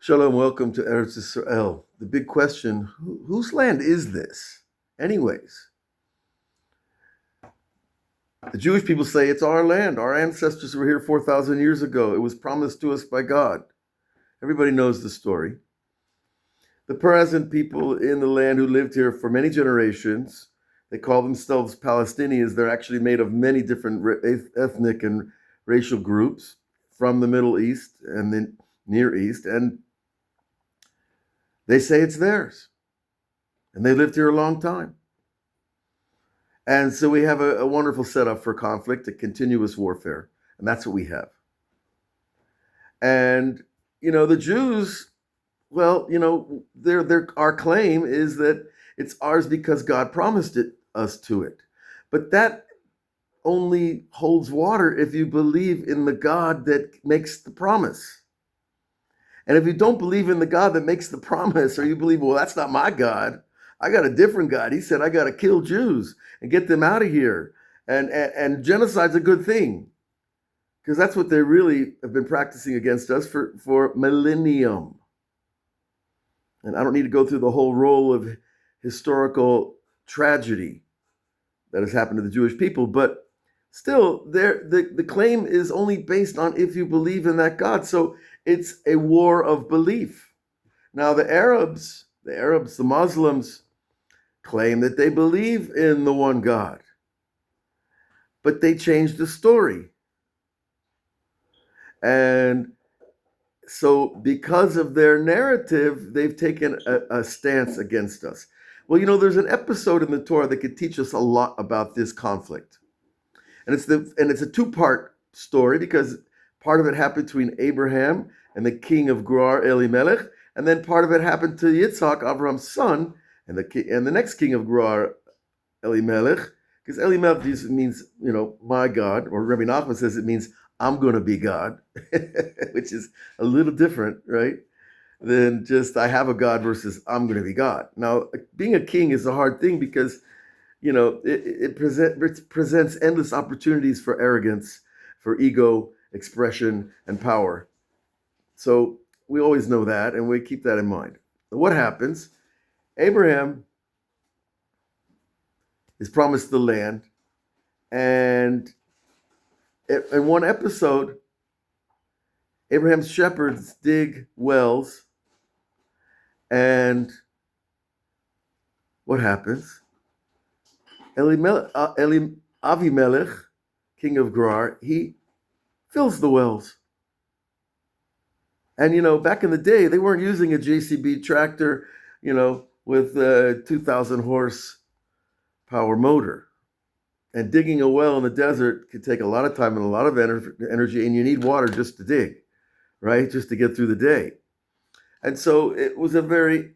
Shalom, welcome to Eretz Israel. The big question, whose land is this? Anyways, the Jewish people say it's our land. Our ancestors were here 4,000 years ago. It was promised to us by God. Everybody knows the story. The present people in the land who lived here for many generations, they call themselves Palestinians. They're actually made of many different ethnic and racial groups from the Middle East and the Near East, and they say it's theirs. And they lived here a long time. And so we have a wonderful setup for conflict, a continuous warfare. And that's what we have. And, the Jews, well, our claim is that it's ours because God promised us to it. But that only holds water if you believe in the God that makes the promise. And if you don't believe in the God that makes the promise, or you believe, well, that's not my God, I got a different God. He said, I got to kill Jews and get them out of here. And genocide's a good thing, because that's what they really have been practicing against us for millennium. And I don't need to go through the whole role of historical tragedy that has happened to the Jewish people, but still, the claim is only based on if you believe in that God. So it's a war of belief. Now, the Arabs, the Muslims, claim that they believe in the one God, but they changed the story. And so because of their narrative, they've taken a stance against us. Well, there's an episode in the Torah that could teach us a lot about this conflict. And it's a two-part story, because part of it happened between Abraham and the king of Gerar, Elimelech, and then part of it happened to Yitzhak, Abraham's son, and the next king of Gerar, Elimelech, because Elimelech just means, my God, or Rabbi Nachman says it means I'm going to be God, which is a little different, right, than just I have a God versus I'm going to be God. Now, being a king is a hard thing because it presents endless opportunities for arrogance, for ego expression, and power. So we always know that, and we keep that in mind. What happens? Abraham is promised the land, and in one episode, Abraham's shepherds dig wells, and what happens? Avimelech, king of Gerar, he fills the wells. And, back in the day, they weren't using a JCB tractor, with a 2,000 horsepower motor. And digging a well in the desert could take a lot of time and a lot of energy, and you need water just to dig, right? Just to get through the day. And so it was a very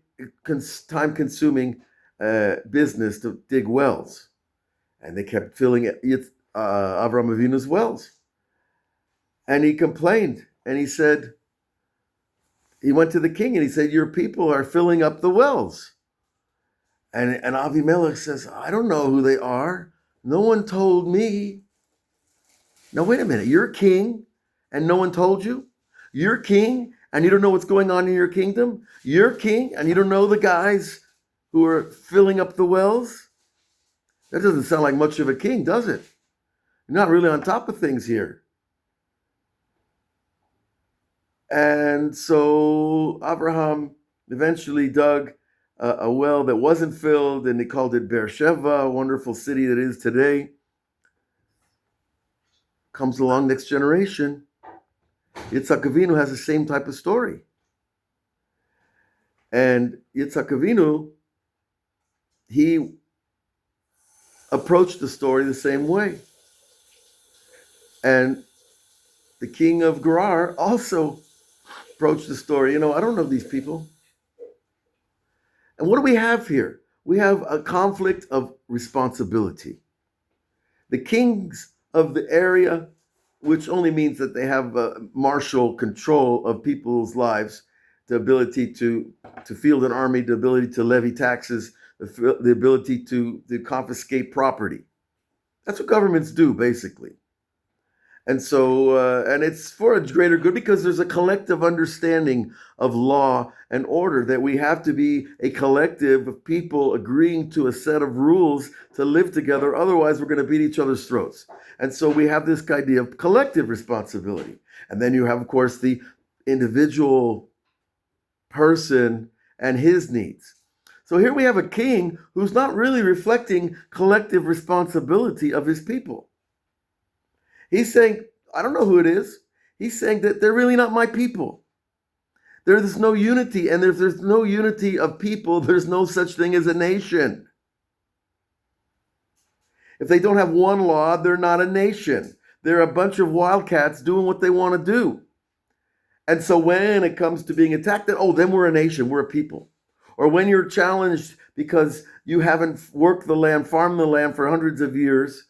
time-consuming business to dig wells. And they kept filling Avraham Avinu's wells. And he complained, and he said, he went to the king and he said, your people are filling up the wells. And Avimelech says, I don't know who they are. No one told me. Now, wait a minute. You're king and no one told you? You're king and you don't know what's going on in your kingdom? You're king and you don't know the guys who are filling up the wells? That doesn't sound like much of a king, does it? You're not really on top of things here. And so Abraham eventually dug a well that wasn't filled, and he called it Beersheba, a wonderful city that is today. Comes along next generation. Yitzhak Avinu has the same type of story. And Yitzhak Avinu, he approached the story the same way. And the king of Gerar also approached the story. I don't know these people. And what do we have here? We have a conflict of responsibility. The kings of the area, which only means that they have martial control of people's lives, the ability to field an army, the ability to levy taxes, the ability to confiscate property. That's what governments do, basically. And so, and it's for a greater good because there's a collective understanding of law and order, that we have to be a collective of people agreeing to a set of rules to live together. Otherwise, we're going to beat each other's throats. And so we have this idea of collective responsibility. And then you have, of course, the individual person and his needs. So here we have a king who's not really reflecting collective responsibility of his people. He's saying, I don't know who it is. He's saying that they're really not my people. There's no unity, and if there's no unity of people, there's no such thing as a nation. If they don't have one law, they're not a nation. They're a bunch of wildcats doing what they want to do. And so when it comes to being attacked, then we're a nation, we're a people. Or when you're challenged because you haven't worked the land, farmed the land for hundreds of years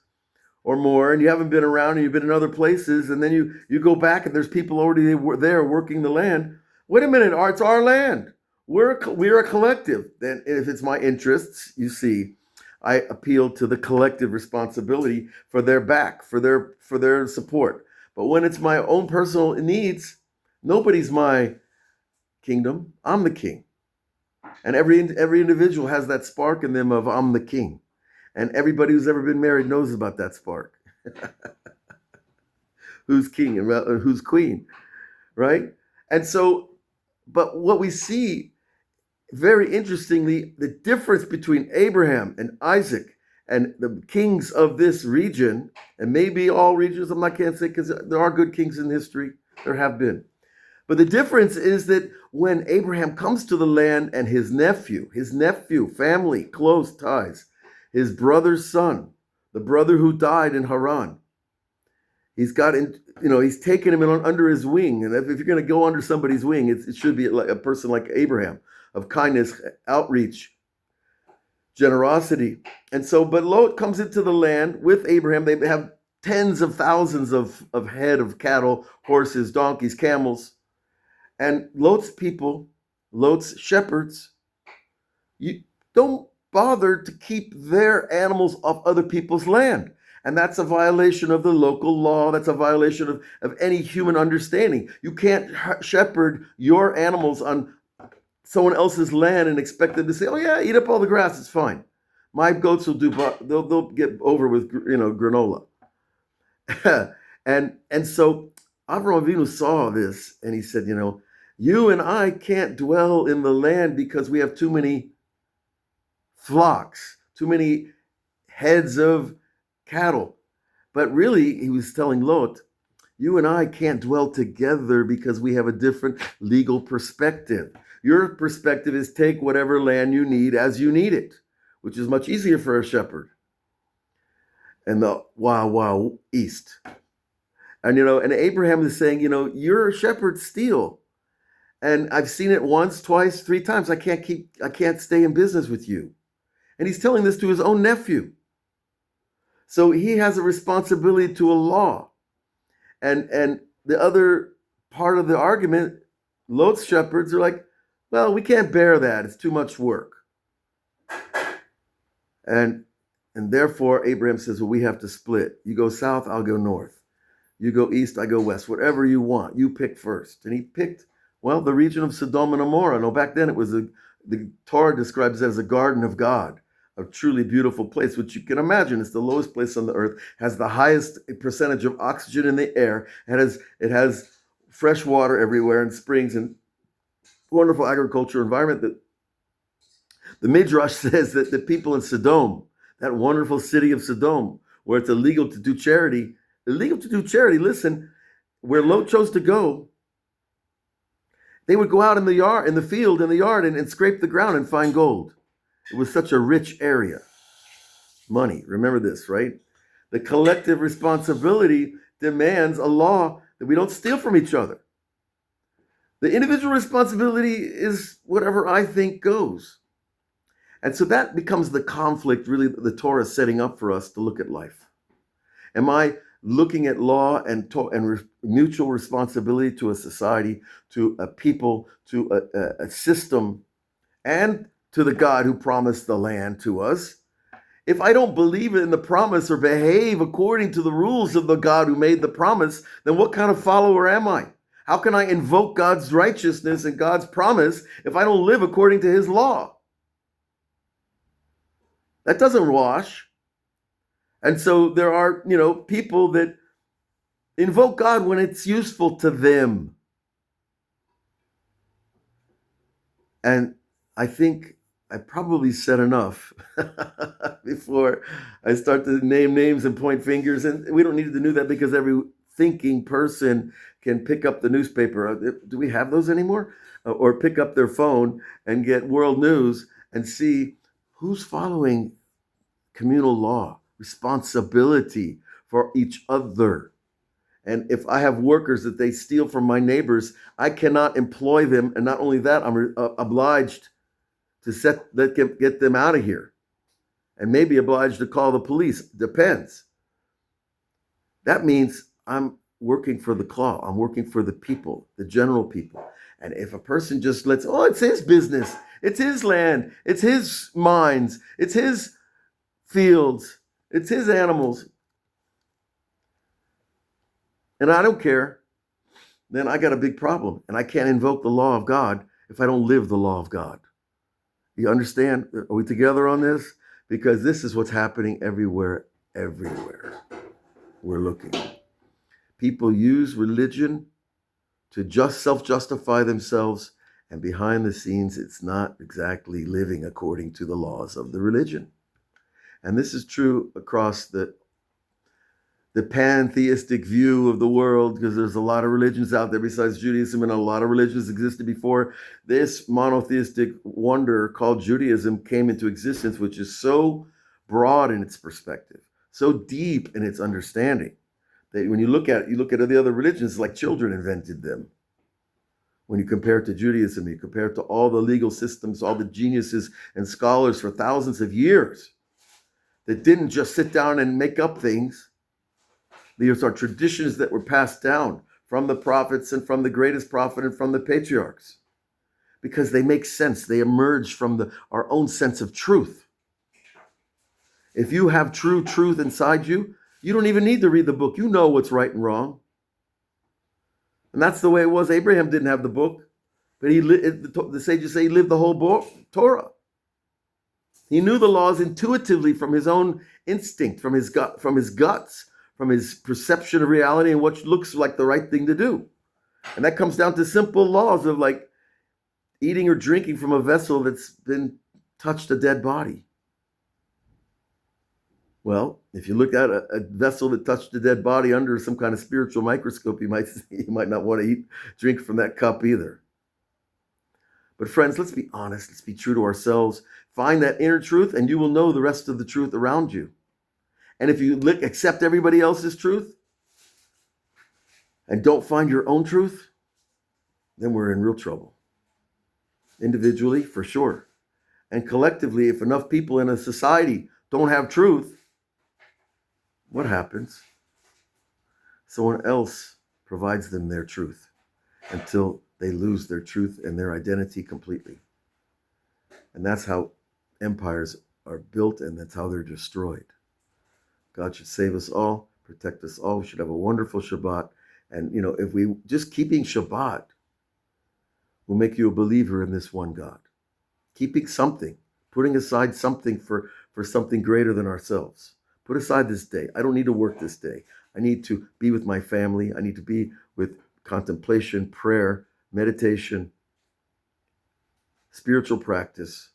or more, and you haven't been around and you've been in other places, and then you go back and there's people already there working the land. Wait a minute, it's our land. We're a collective. Then if it's my interests, you see, I appeal to the collective responsibility for their back, for their support. But when it's my own personal needs, nobody's my kingdom. I'm the king. And every individual has that spark in them of I'm the king. And everybody who's ever been married knows about that spark. Who's king and who's queen, right? And so, but what we see, very interestingly, the difference between Abraham and Isaac and the kings of this region, and maybe all regions, I can't say, because there are good kings in history, there have been. But the difference is that when Abraham comes to the land and his nephew, family, close ties, his brother's son, the brother who died in Haran, he's taken him under his wing. And if you're going to go under somebody's wing, it should be like a person like Abraham, of kindness, outreach, generosity. And so, but Lot comes into the land with Abraham. They have tens of thousands of head of cattle, horses, donkeys, camels. And Lot's people, Lot's shepherds, you don't bother to keep their animals off other people's land. And that's a violation of the local law. That's a violation of any human understanding. You can't shepherd your animals on someone else's land and expect them to say, oh yeah, eat up all the grass, it's fine. My goats will they'll get over with granola. and so Avraham Avinu saw this and he said, you and I can't dwell in the land because we have too many flocks, too many heads of cattle. But really, he was telling Lot, you and I can't dwell together because we have a different legal perspective. Your perspective is take whatever land you need as you need it, which is much easier for a shepherd. And the wow east. And and Abraham is saying, your shepherds steal. And I've seen it once, twice, 3 times. I can't stay in business with you. And he's telling this to his own nephew. So he has a responsibility to a law. And the other part of the argument, Lot's shepherds are like, well, we can't bear that. It's too much work. And therefore, Abraham says, well, we have to split. You go south, I'll go north. You go east, I go west. Whatever you want, you pick first. And he picked, the region of Sodom and Gomorrah. No, back then it was the Torah describes it as a garden of God, a truly beautiful place, which you can imagine is the lowest place on the earth, has the highest percentage of oxygen in the air, and it has fresh water everywhere and springs and wonderful agricultural environment. That the Midrash says that the people in Sodom, that wonderful city of Sodom, where it's illegal to do charity, listen, where Lot chose to go, they would go out in the yard, in the field, in the yard, and scrape the ground and find gold. It was such a rich area. Money, remember this, right? The collective responsibility demands a law that we don't steal from each other. The individual responsibility is whatever I think goes. And so that becomes the conflict, really, the Torah is setting up for us to look at life. Am I looking at law and mutual responsibility to a society, to a people, to a system, and to the God who promised the land to us? If I don't believe in the promise or behave according to the rules of the God who made the promise, then what kind of follower am I? How can I invoke God's righteousness and God's promise if I don't live according to his law? That doesn't wash. And so there are, people that invoke God when it's useful to them. And I think I probably said enough before I start to name names and point fingers. And we don't need to do that because every thinking person can pick up the newspaper. Do we have those anymore? Or pick up their phone and get world news and see who's following communal law, responsibility for each other. And if I have workers that they steal from my neighbors, I cannot employ them. And not only that, I'm obliged to get them out of here, and maybe obliged to call the police. Depends. That means I'm working for the claw. I'm working for the people, the general people. And if a person just it's his business, it's his land, it's his mines, it's his fields, it's his animals, and I don't care, then I got a big problem. And I can't invoke the law of God if I don't live the law of God. You understand? Are we together on this? Because this is what's happening everywhere we're looking. People use religion to just self-justify themselves, and behind the scenes, it's not exactly living according to the laws of the religion. And this is true across the pantheistic view of the world, because there's a lot of religions out there besides Judaism, and a lot of religions existed before this monotheistic wonder called Judaism came into existence, which is so broad in its perspective, so deep in its understanding, that when you look at the other religions, like children invented them. When you compare it to Judaism, you compare it to all the legal systems, all the geniuses and scholars for thousands of years that didn't just sit down and make up things. These are traditions that were passed down from the prophets and from the greatest prophet and from the patriarchs, because they make sense. They emerge from our own sense of truth. If you have true truth inside you, you don't even need to read the book. You know what's right and wrong. And that's the way it was. Abraham didn't have the book, but the sages say he lived the whole book, Torah. He knew the laws intuitively from his own instinct, from his guts, from his perception of reality and what looks like the right thing to do. And that comes down to simple laws of like eating or drinking from a vessel that's been touched a dead body. Well, if you look at a vessel that touched a dead body under some kind of spiritual microscope, you might not want to drink from that cup either. But friends, let's be honest. Let's be true to ourselves. Find that inner truth, and you will know the rest of the truth around you. And if you accept everybody else's truth and don't find your own truth, then we're in real trouble. Individually, for sure. And collectively, if enough people in a society don't have truth, what happens? Someone else provides them their truth until they lose their truth and their identity completely. And that's how empires are built, and that's how they're destroyed. God should save us all, protect us all. We should have a wonderful Shabbat. And, if we just keeping Shabbat will make you a believer in this one God. Keeping something, putting aside something for something greater than ourselves. Put aside this day. I don't need to work this day. I need to be with my family. I need to be with contemplation, prayer, meditation, spiritual practice,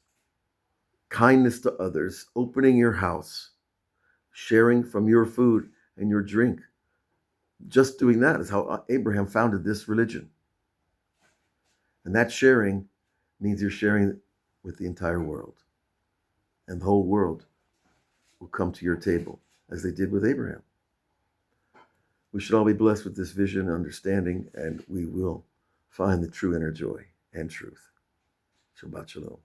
kindness to others, opening your house, sharing from your food and your drink. Just doing that is how Abraham founded this religion. And that sharing means you're sharing with the entire world. And the whole world will come to your table, as they did with Abraham. We should all be blessed with this vision and understanding, and we will find the true inner joy and truth. Shabbat Shalom.